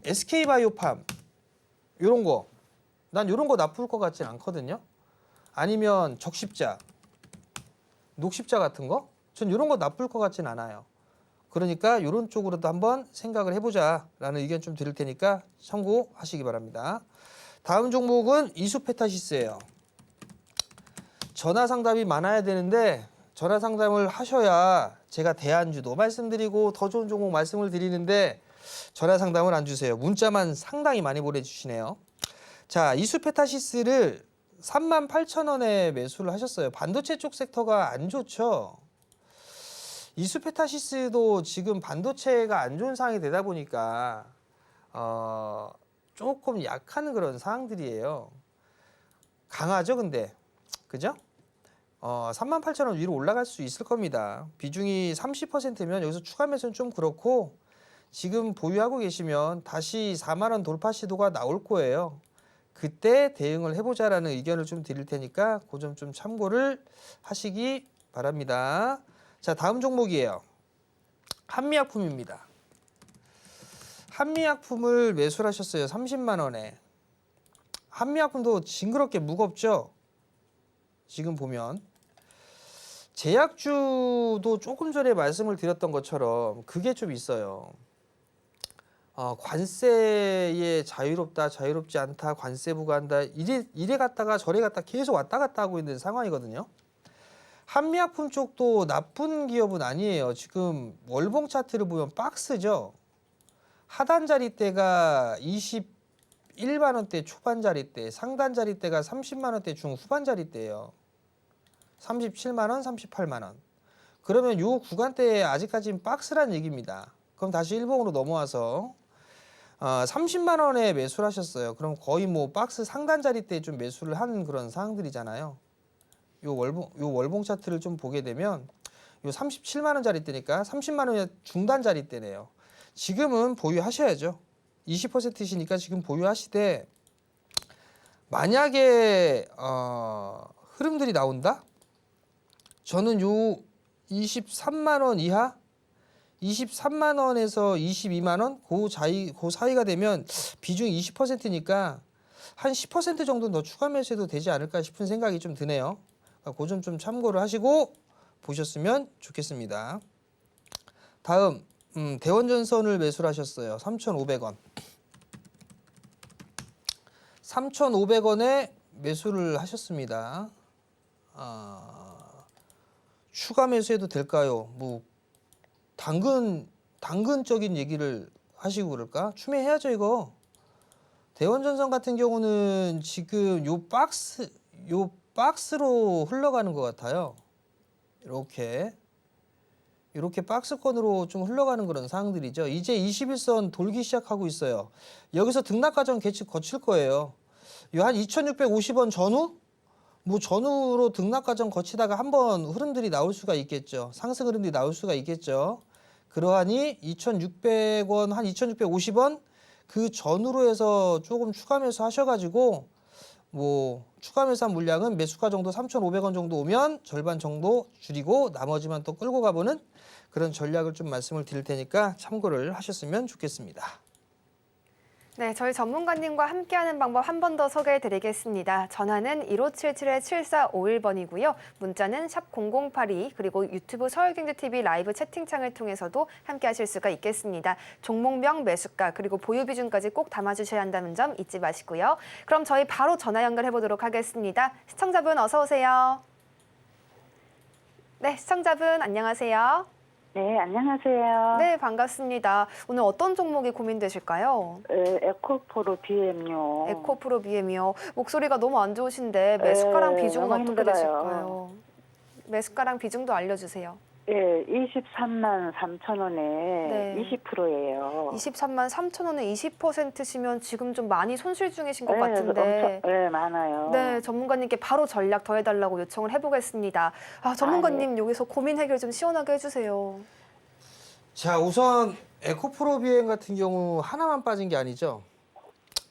[SPEAKER 1] SK바이오팜 요런 거, 난 요런 거 나쁠 것 같진 않거든요. 아니면 적십자 녹십자 같은 거? 전 이런 거 나쁠 것 같진 않아요. 그러니까 이런 쪽으로도 한번 생각을 해보자라는 의견 좀 드릴 테니까 참고하시기 바랍니다. 다음 종목은 이수페타시스예요. 전화 상담이 많아야 되는데 전화 상담을 하셔야 제가 대안주도 말씀드리고 더 좋은 종목 말씀을 드리는데 전화 상담을 안 주세요. 문자만 상당히 많이 보내주시네요. 자, 이수페타시스를 38,000원에 매수를 하셨어요. 반도체 쪽 섹터가 안 좋죠. 이수페타시스도 지금 반도체가 안 좋은 상황이 되다 보니까 조금 약한 그런 상황들이에요. 강하죠, 근데. 그죠? 38,000원 위로 올라갈 수 있을 겁니다. 비중이 30%면 여기서 추가 매수는 좀 그렇고 지금 보유하고 계시면 다시 4만 원 돌파 시도가 나올 거예요. 그때 대응을 해보자라는 의견을 좀 드릴 테니까 그 점 좀 참고를 하시기 바랍니다. 자, 다음 종목이에요. 한미약품입니다. 한미약품을 매수를 하셨어요. 30만 원에. 한미약품도 징그럽게 무겁죠? 지금 보면. 제약주도 조금 전에 말씀을 드렸던 것처럼 그게 좀 있어요. 관세에 자유롭다, 자유롭지 않다, 관세 부과한다, 이래 갔다가 저래 갔다 계속 왔다 갔다 하고 있는 상황이거든요. 한미약품 쪽도 나쁜 기업은 아니에요. 지금 월봉 차트를 보면 박스죠. 하단 자리대가 21만 원대 초반 자리대, 상단 자리대가 30만 원대 중후반 자리대예요. 37만 원, 38만 원. 그러면 요 구간대에 아직까지는 박스란 얘기입니다. 그럼 다시 일봉으로 넘어와서 30만 원에 매수를 하셨어요. 그럼 거의 뭐 박스 상단 자리대에 좀 매수를 하는 그런 상황들이잖아요. 요 월봉 차트를 좀 보게 되면 요 37만 원 자리대니까 30만 원이 중단 자리대네요. 지금은 보유하셔야죠. 20%시니까 지금 보유하시되 만약에 흐름들이 나온다? 저는 요 23만 원 이하 23만 원에서 22만 원 그 사이가 되면 비중이 20%니까 한 10% 정도는 더 추가 매수해도 되지 않을까 싶은 생각이 좀 드네요. 그 점 좀 참고를 하시고 보셨으면 좋겠습니다. 다음 대원전선을 매수를 하셨어요. 3,500원. 3,500원에 매수를 하셨습니다. 추가 매수해도 될까요? 뭐 당근적인 얘기를 하시고 그럴까? 추매해야죠 이거. 대원전선 같은 경우는 지금 요 박스로 흘러가는 것 같아요. 이렇게 박스권으로 좀 흘러가는 그런 상황들이죠. 이제 21선 돌기 시작하고 있어요. 여기서 등락 과정 거칠 거예요. 요 한 2,650원 전후? 뭐 전후로 등락 과정 거치다가 한번 흐름들이 나올 수가 있겠죠. 상승 흐름들이 나올 수가 있겠죠. 그러하니 2,600원, 한 2,650원 그 전후로 해서 조금 추가 매수 하셔가지고 뭐 추가 매수한 물량은 매수가 정도 3,500원 정도 오면 절반 정도 줄이고 나머지만 또 끌고 가보는 그런 전략을 좀 말씀을 드릴 테니까 참고를 하셨으면 좋겠습니다.
[SPEAKER 2] 네, 저희 전문가님과 함께하는 방법 한 번 더 소개해드리겠습니다. 전화는 1577-7451번이고요. 문자는 샵 0082 그리고 유튜브 서울경제TV 라이브 채팅창을 통해서도 함께하실 수가 있겠습니다. 종목명, 매수가 그리고 보유 비중까지 꼭 담아주셔야 한다는 점 잊지 마시고요. 그럼 저희 바로 전화 연결해보도록 하겠습니다. 시청자분 어서 오세요. 네, 시청자분 안녕하세요.
[SPEAKER 5] 네, 안녕하세요.
[SPEAKER 2] 네, 반갑습니다. 오늘 어떤 종목이 고민되실까요?
[SPEAKER 5] 에코프로 BM요.
[SPEAKER 2] 에코프로 BM이요. 목소리가 너무 안 좋으신데 매수가랑 비중은
[SPEAKER 5] 너무
[SPEAKER 2] 어떻게
[SPEAKER 5] 힘들어요.
[SPEAKER 2] 되실까요? 매수가랑 비중도 알려주세요.
[SPEAKER 5] 예, 23만 3천 원에
[SPEAKER 2] 네.
[SPEAKER 5] 20%예요.
[SPEAKER 2] 23만 3천 원에 20%시면 지금 좀 많이 손실 중이신 것 같은데.
[SPEAKER 5] 엄청, 많아요.
[SPEAKER 2] 네, 전문가님께 바로 전략 더해달라고 요청을 해보겠습니다. 전문가님 여기서 고민 해결 좀 시원하게 해주세요.
[SPEAKER 1] 자, 우선 에코프로 비행 같은 경우 하나만 빠진 게 아니죠.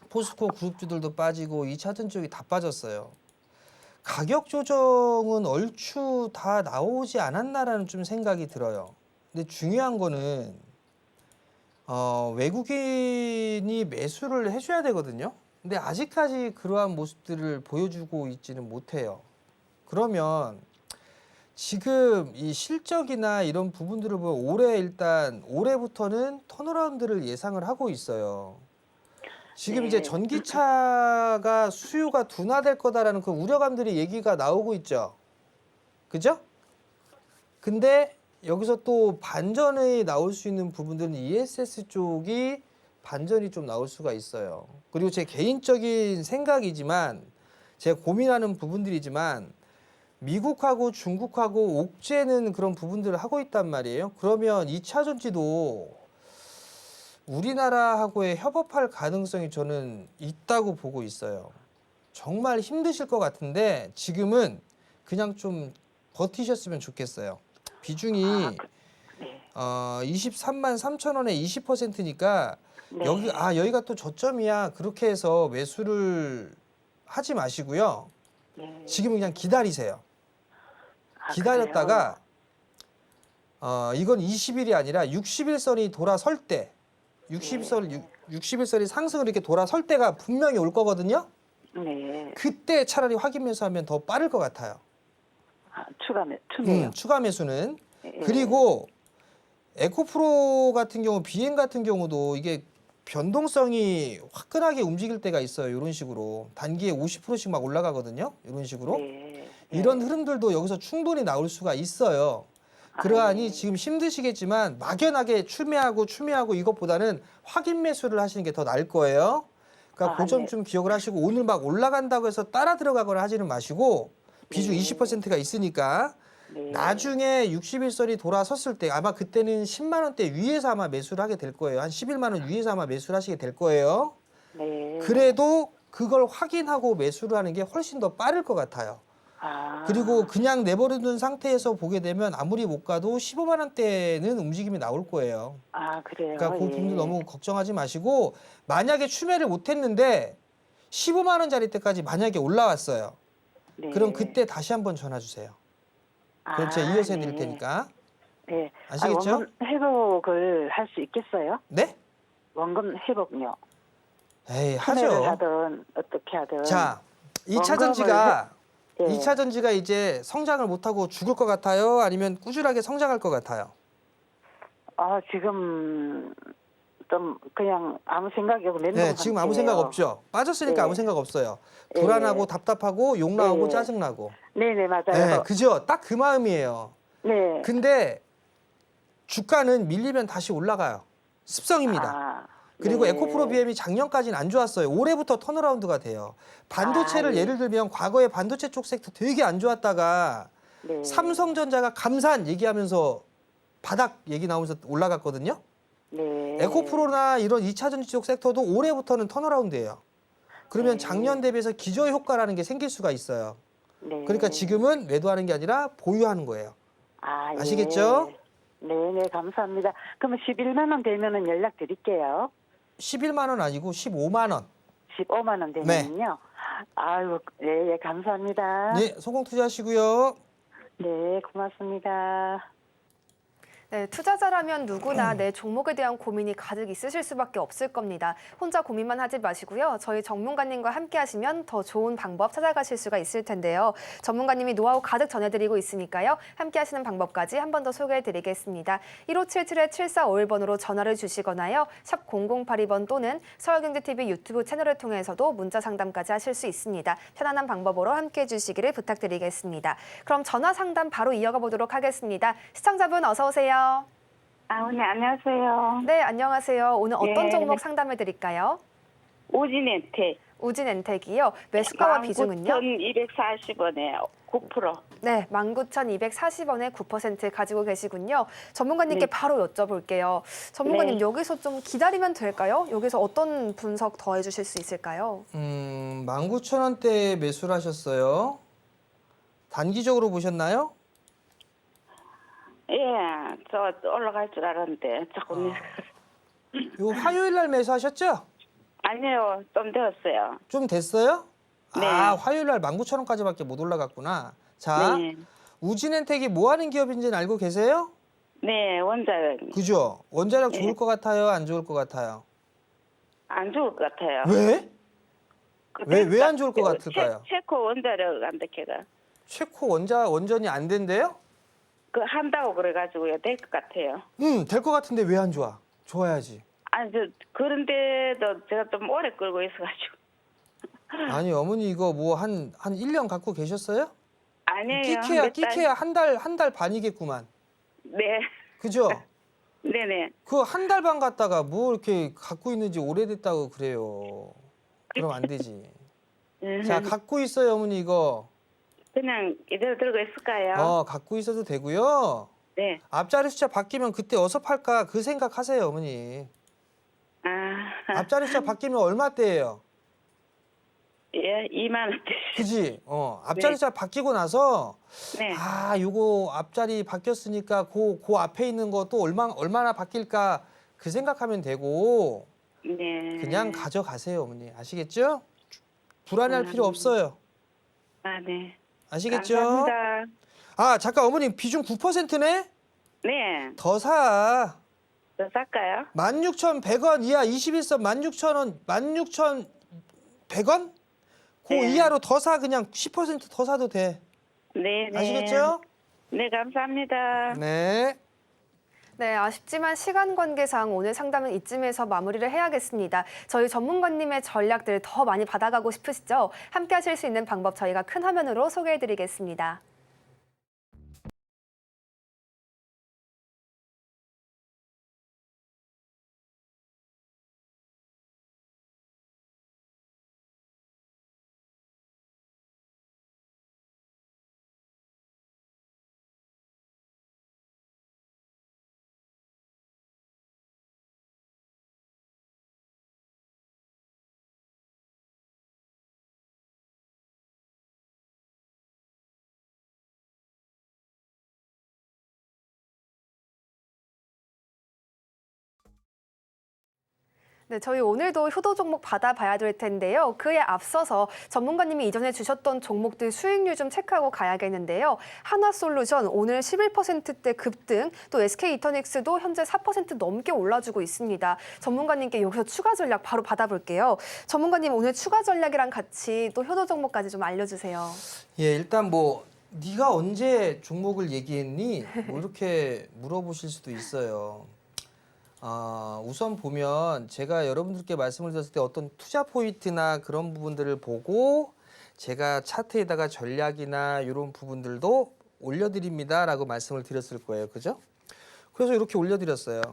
[SPEAKER 1] 포스코 그룹주들도 빠지고 2차전 쪽이 다 빠졌어요. 가격 조정은 얼추 다 나오지 않았나라는 좀 생각이 들어요. 근데 중요한 거는 외국인이 매수를 해줘야 되거든요. 근데 아직까지 그러한 모습들을 보여주고 있지는 못해요. 그러면 지금 이 실적이나 이런 부분들을 보면 올해부터는 턴어라운드를 예상을 하고 있어요. 지금
[SPEAKER 4] 네.
[SPEAKER 1] 이제 전기차가 수요가 둔화될 거다라는 그 우려감들이 얘기가 나오고 있죠. 그죠? 근데 여기서 또 반전이 나올 수 있는 부분들은 ESS 쪽이 반전이 좀 나올 수가 있어요. 그리고 제 개인적인 생각이지만 제가 고민하는 부분들이지만 미국하고 중국하고 옥죄는 그런 부분들을 하고 있단 말이에요. 그러면 2차 전지도 우리나라하고의 협업할 가능성이 저는 있다고 보고 있어요. 정말 힘드실 것 같은데 지금은 그냥 좀 버티셨으면 좋겠어요. 비중이
[SPEAKER 4] 네.
[SPEAKER 1] 23만 3천 원에 20%니까
[SPEAKER 4] 네.
[SPEAKER 1] 여기가 또 저점이야. 그렇게 해서 매수를 하지 마시고요.
[SPEAKER 4] 네.
[SPEAKER 1] 지금 그냥 기다리세요.
[SPEAKER 4] 아,
[SPEAKER 1] 기다렸다가 이건 20일이 아니라 60일선이 돌아설 때 60일선이 상승을 이렇게 돌아설 때가 분명히 올 거거든요.
[SPEAKER 4] 네.
[SPEAKER 1] 그때 차라리 확인 매수하면 더 빠를 것 같아요.
[SPEAKER 4] 추네요.
[SPEAKER 1] 추가 매수는.
[SPEAKER 4] 예.
[SPEAKER 1] 그리고 에코프로 같은 경우, 비행 같은 경우도 이게 변동성이 화끈하게 움직일 때가 있어요. 이런 식으로 단기에 50%씩 막 올라가거든요. 이런 식으로.
[SPEAKER 4] 네.
[SPEAKER 1] 이런 흐름들도 여기서 충분히 나올 수가 있어요. 그러하니
[SPEAKER 4] 네.
[SPEAKER 1] 지금 힘드시겠지만 막연하게 추매하고 이것보다는 확인 매수를 하시는 게 더 나을 거예요. 그러니까 그 점
[SPEAKER 4] 네.
[SPEAKER 1] 좀 기억을 하시고 오늘 막 올라간다고 해서 따라 들어가거나 하지는 마시고 비중 20%가 있으니까
[SPEAKER 4] 네.
[SPEAKER 1] 나중에 60일선이 돌아섰을 때 아마 그때는 10만 원대 위에서 아마 매수를 하게 될 거예요. 한 11만 원 위에서 아마 매수를 하시게 될 거예요.
[SPEAKER 4] 네.
[SPEAKER 1] 그래도 그걸 확인하고 매수를 하는 게 훨씬 더 빠를 것 같아요. 그리고 그냥 내버려둔 상태에서 보게 되면 아무리 못 가도 15만 원대는 움직임이 나올 거예요.
[SPEAKER 4] 그래요.
[SPEAKER 1] 그러니까 그
[SPEAKER 4] 예.
[SPEAKER 1] 부분도 너무 걱정하지 마시고 만약에 추매를 못 했는데 15만 원짜리 때까지 만약에 올라왔어요.
[SPEAKER 4] 네.
[SPEAKER 1] 그럼 그때 다시 한번 전화 주세요. 그럼 제가 이어서 해드릴 테니까.
[SPEAKER 4] 네.
[SPEAKER 1] 아시겠죠?
[SPEAKER 4] 원금 회복을 할 수 있겠어요?
[SPEAKER 1] 네?
[SPEAKER 4] 원금 회복요.
[SPEAKER 1] 에이,
[SPEAKER 4] 투매를
[SPEAKER 1] 하죠.
[SPEAKER 4] 하든 어떻게 하든.
[SPEAKER 1] 자, 2차
[SPEAKER 4] 원금을
[SPEAKER 1] 전지가
[SPEAKER 4] 예.
[SPEAKER 1] 2차 전지가 이제 성장을 못하고 죽을 것 같아요? 아니면 꾸준하게 성장할 것 같아요?
[SPEAKER 4] 지금 좀 그냥 아무 생각이 없고 멘붕
[SPEAKER 1] 네, 지금 아무 생각 없죠. 빠졌으니까
[SPEAKER 4] 네.
[SPEAKER 1] 아무 생각 없어요.
[SPEAKER 4] 예.
[SPEAKER 1] 불안하고 답답하고 욕 나오고
[SPEAKER 4] 예.
[SPEAKER 1] 짜증 나고.
[SPEAKER 4] 네네 맞아요.
[SPEAKER 1] 네, 그죠? 딱 그 마음이에요.
[SPEAKER 4] 네.
[SPEAKER 1] 근데 주가는 밀리면 다시 올라가요. 습성입니다. 그리고
[SPEAKER 4] 네.
[SPEAKER 1] 에코프로 BM이 작년까지는 안 좋았어요. 올해부터 턴어라운드가 돼요. 반도체를
[SPEAKER 4] 예.
[SPEAKER 1] 예를 들면 과거에 반도체 쪽 섹터 되게 안 좋았다가
[SPEAKER 4] 네.
[SPEAKER 1] 삼성전자가 감산 얘기하면서 바닥 얘기 나오면서 올라갔거든요.
[SPEAKER 4] 네.
[SPEAKER 1] 에코프로나 이런 2차 전지 쪽 섹터도 올해부터는 턴어라운드예요. 그러면
[SPEAKER 4] 네.
[SPEAKER 1] 작년 대비해서 기저 효과라는 게 생길 수가 있어요.
[SPEAKER 4] 네.
[SPEAKER 1] 그러니까 지금은 매도하는 게 아니라 보유하는 거예요.
[SPEAKER 4] 예.
[SPEAKER 1] 아시겠죠?
[SPEAKER 4] 네네 감사합니다. 그러면 11만 원 되면은 연락 드릴게요.
[SPEAKER 1] 11만 원 아니고 15만 원.
[SPEAKER 4] 15만 원 되면요. 아유, 네, 감사합니다.
[SPEAKER 1] 네, 소공 투자하시고요.
[SPEAKER 4] 네, 고맙습니다.
[SPEAKER 2] 네, 투자자라면 누구나 내 종목에 대한 고민이 가득 있으실 수밖에 없을 겁니다. 혼자 고민만 하지 마시고요. 저희 전문가님과 함께 하시면 더 좋은 방법 찾아가실 수가 있을 텐데요. 전문가님이 노하우 가득 전해드리고 있으니까요. 함께 하시는 방법까지 한 번 더 소개해드리겠습니다. 1577-7451번으로 전화를 주시거나요. 샵 0082번 또는 서울경제TV 유튜브 채널을 통해서도 문자 상담까지 하실 수 있습니다. 편안한 방법으로 함께 해주시기를 부탁드리겠습니다. 그럼 전화 상담 바로 이어가 보도록 하겠습니다. 시청자분 어서 오세요.
[SPEAKER 4] 네, 안녕하세요.
[SPEAKER 2] 네, 안녕하세요. 오늘 어떤
[SPEAKER 4] 네.
[SPEAKER 2] 종목 상담해 드릴까요?
[SPEAKER 4] 오진엔텍.
[SPEAKER 2] 우진엔텍이요. 매수가와 비중은요?
[SPEAKER 4] 19,240원에 9%.
[SPEAKER 2] 네, 19,240원에 9% 가지고 계시군요. 전문가님께
[SPEAKER 4] 네.
[SPEAKER 2] 바로 여쭤볼게요. 전문가님
[SPEAKER 4] 네.
[SPEAKER 2] 여기서 좀 기다리면 될까요? 여기서 어떤 분석 더 해주실 수 있을까요?
[SPEAKER 1] 19,000원대 매수를 하셨어요. 단기적으로 보셨나요?
[SPEAKER 4] 예, 저 올라갈 줄 알았는데 자꾸
[SPEAKER 1] 요 화요일 날 매수하셨죠?
[SPEAKER 4] 아니요, 좀 되었어요.
[SPEAKER 1] 좀 됐어요?
[SPEAKER 4] 네.
[SPEAKER 1] 화요일 날 19,000원까지밖에 못 올라갔구나. 자,
[SPEAKER 4] 네.
[SPEAKER 1] 우진엔텍이 뭐 하는 기업인지는 알고 계세요?
[SPEAKER 4] 네, 원자력
[SPEAKER 1] 그죠? 원자력
[SPEAKER 4] 네.
[SPEAKER 1] 좋을 것 같아요? 안 좋을 것 같아요?
[SPEAKER 4] 안 좋을 것 같아요.
[SPEAKER 1] 왜? 왜 안 좋을 것 같을까요?
[SPEAKER 4] 체코 원자력 안 되게가.
[SPEAKER 1] 최코 원전이 안 된대요?
[SPEAKER 4] 그 한다고 그래가지고요. 될 것 같아요.
[SPEAKER 1] 될 것 같은데 왜 안 좋아? 좋아야지.
[SPEAKER 4] 아니 그런데도 제가 좀 오래 끌고 있어가지고.
[SPEAKER 1] 아니 어머니 이거 뭐 한 1년 갖고 계셨어요?
[SPEAKER 4] 아니에요.
[SPEAKER 1] 끼케야 한 달 반이겠구만.
[SPEAKER 4] 네.
[SPEAKER 1] 그죠?
[SPEAKER 4] 네네.
[SPEAKER 1] 그 한 달 반 갖다가 뭐 이렇게 갖고 있는지 오래됐다고 그래요. 그럼 안 되지. 자, 갖고 있어요, 어머니 이거.
[SPEAKER 4] 그냥 이대로 들고 있을까요?
[SPEAKER 1] 갖고 있어도 되고요.
[SPEAKER 4] 네.
[SPEAKER 1] 앞자리 숫자 바뀌면 그때 어서 팔까 그 생각하세요, 어머니.
[SPEAKER 4] 아,
[SPEAKER 1] 앞자리 숫자 바뀌면 얼마대예요?
[SPEAKER 4] 예, 2만 원대.
[SPEAKER 1] 그지? 앞자리 숫자 바뀌고 나서
[SPEAKER 4] 네.
[SPEAKER 1] 요거 앞자리 바뀌었으니까 그 앞에 있는 것도 얼마나 바뀔까 그 생각하면 되고
[SPEAKER 4] 네.
[SPEAKER 1] 그냥 가져가세요, 어머니. 아시겠죠? 불안해할 필요 없어요.
[SPEAKER 4] 아, 네.
[SPEAKER 1] 아시겠죠?
[SPEAKER 4] 감사합니다.
[SPEAKER 1] 잠깐 어머니 비중 9%네?
[SPEAKER 4] 네.
[SPEAKER 1] 더 사.
[SPEAKER 4] 더 살까요?
[SPEAKER 1] 16,100원 이하 21선 16,000원, 16,100원? 그
[SPEAKER 4] 네.
[SPEAKER 1] 이하로 더 사. 그냥 10% 더 사도 돼.
[SPEAKER 4] 네, 네.
[SPEAKER 1] 아시겠죠?
[SPEAKER 4] 네, 감사합니다.
[SPEAKER 1] 네.
[SPEAKER 2] 네, 아쉽지만 시간 관계상 오늘 상담은 이쯤에서 마무리를 해야겠습니다. 저희 전문가님의 전략들 더 많이 받아가고 싶으시죠? 함께 하실 수 있는 방법 저희가 큰 화면으로 소개해드리겠습니다. 네, 저희 오늘도 효도 종목 받아봐야 될 텐데요. 그에 앞서서 전문가님이 이전에 주셨던 종목들 수익률 좀 체크하고 가야겠는데요. 하나솔루션 오늘 11%대 급등, 또 SK이터닉스도 현재 4% 넘게 올라주고 있습니다. 전문가님께 여기서 추가 전략 바로 받아볼게요. 전문가님 오늘 추가 전략이랑 같이 또 효도 종목까지 좀 알려주세요.
[SPEAKER 1] 예, 일단 뭐 네가 언제 종목을 얘기했니? 뭐 이렇게 물어보실 수도 있어요. 우선 보면 제가 여러분들께 말씀을 드렸을 때 어떤 투자 포인트나 그런 부분들을 보고 제가 차트에다가 전략이나 이런 부분들도 올려드립니다라고 말씀을 드렸을 거예요. 그죠? 그래서 이렇게 올려드렸어요.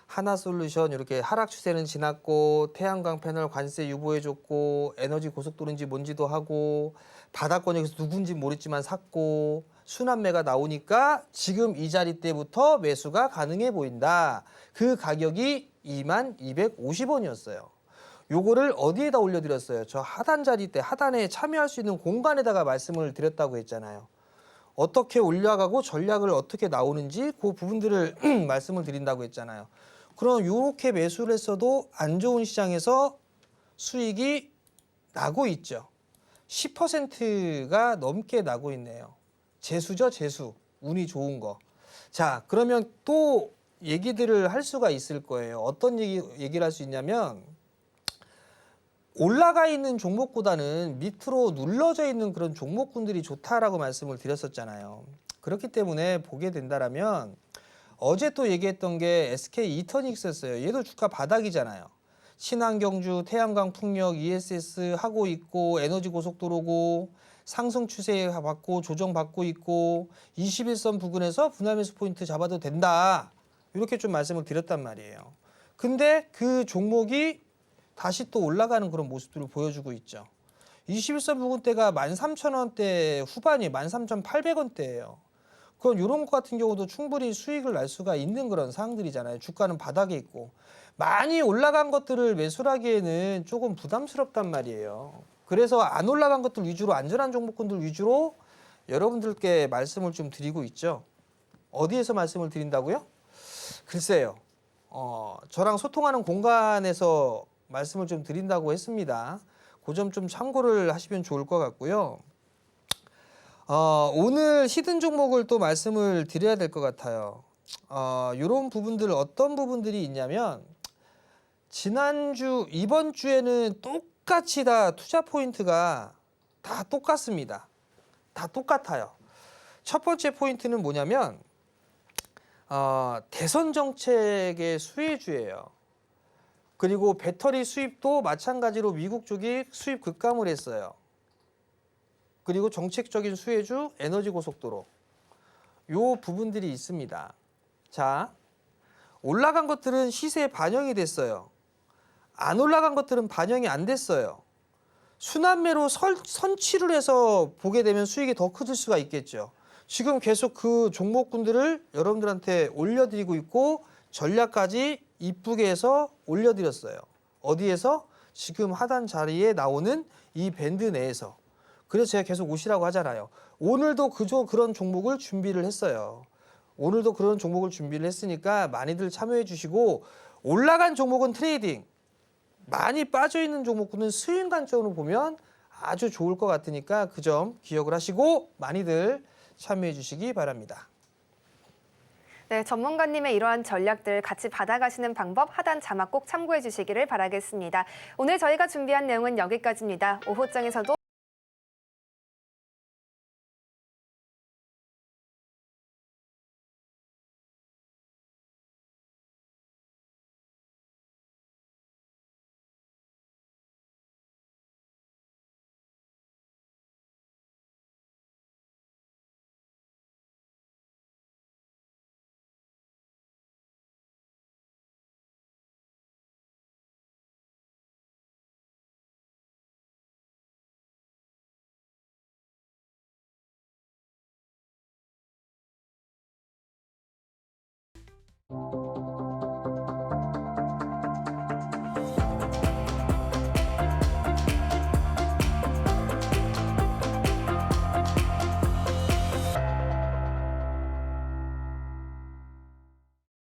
[SPEAKER 1] 하나솔루션 이렇게 하락 추세는 지났고 태양광 패널 관세 유보해줬고 에너지 고속도로인지 뭔지도 하고 바닥권 여기서 누군지 모르지만 샀고 순환매가 나오니까 지금 이 자리 때부터 매수가 가능해 보인다. 그 가격이 2250원이었어요. 요거를 어디에다 올려드렸어요? 저 하단 자리 때 하단에 참여할 수 있는 공간에다가 말씀을 드렸다고 했잖아요. 어떻게 올라가고 전략을 어떻게 나오는지 그 부분들을 말씀을 드린다고 했잖아요. 그럼 이렇게 매수를 했어도 안 좋은 시장에서 수익이 나고 있죠. 10%가 넘게 나고 있네요. 재수죠, 재수. 운이 좋은 거. 자, 그러면 또 얘기들을 할 수가 있을 거예요. 어떤 얘기를 할 수 있냐면 올라가 있는 종목보다는 밑으로 눌러져 있는 그런 종목군들이 좋다라고 말씀을 드렸었잖아요. 그렇기 때문에 보게 된다라면 어제 또 얘기했던 게 SK이터닉스였어요. 얘도 주가 바닥이잖아요. 신한경주, 태양광 풍력, ESS 하고 있고 에너지 고속도로고 상승 추세 받고 조정받고 있고 21선 부근에서 분할 매수 포인트 잡아도 된다. 이렇게 좀 말씀을 드렸단 말이에요. 근데 그 종목이 다시 또 올라가는 그런 모습들을 보여주고 있죠. 21선 부근대가 13,000원대 후반이 13,800원대예요. 그럼 이런 것 같은 경우도 충분히 수익을 날 수가 있는 그런 상황들이잖아요. 주가는 바닥에 있고. 많이 올라간 것들을 매수하기에는 조금 부담스럽단 말이에요. 그래서 안 올라간 것들 위주로 안전한 종목군들 위주로 여러분들께 말씀을 좀 드리고 있죠. 어디에서 말씀을 드린다고요? 글쎄요. 저랑 소통하는 공간에서 말씀을 좀 드린다고 했습니다. 그 점 좀 참고를 하시면 좋을 것 같고요. 오늘 히든 종목을 또 말씀을 드려야 될 것 같아요. 이런 부분들 어떤 부분들이 있냐면 지난주, 이번 주에는 똑같이 다 투자 포인트가 다 똑같습니다. 다 똑같아요. 첫 번째 포인트는 뭐냐면 대선 정책의 수혜주예요. 그리고 배터리 수입도 마찬가지로 미국 쪽이 수입 급감을 했어요. 그리고 정책적인 수혜주 에너지 고속도로. 요 부분들이 있습니다. 자, 올라간 것들은 시세에 반영이 됐어요. 안 올라간 것들은 반영이 안 됐어요. 순환매로 선취를 해서 보게 되면 수익이 더 커질 수가 있겠죠. 지금 계속 그 종목군들을 여러분들한테 올려드리고 있고 전략까지 이쁘게 해서 올려드렸어요. 어디에서? 지금 하단 자리에 나오는 이 밴드 내에서. 그래서 제가 계속 오시라고 하잖아요. 오늘도 그런 종목을 준비를 했어요. 오늘도 그런 종목을 준비를 했으니까 많이들 참여해 주시고 올라간 종목은 트레이딩, 많이 빠져있는 종목군은 수익 관점으로 보면 아주 좋을 것 같으니까 그 점 기억을 하시고 많이들 참여해 주시기 바랍니다.
[SPEAKER 2] 네, 전문가님의 이러한 전략들 같이 받아가시는 방법 하단 자막 꼭 참고해 주시기를 바라겠습니다. 오늘 저희가 준비한 내용은 여기까지입니다. 오후장에서도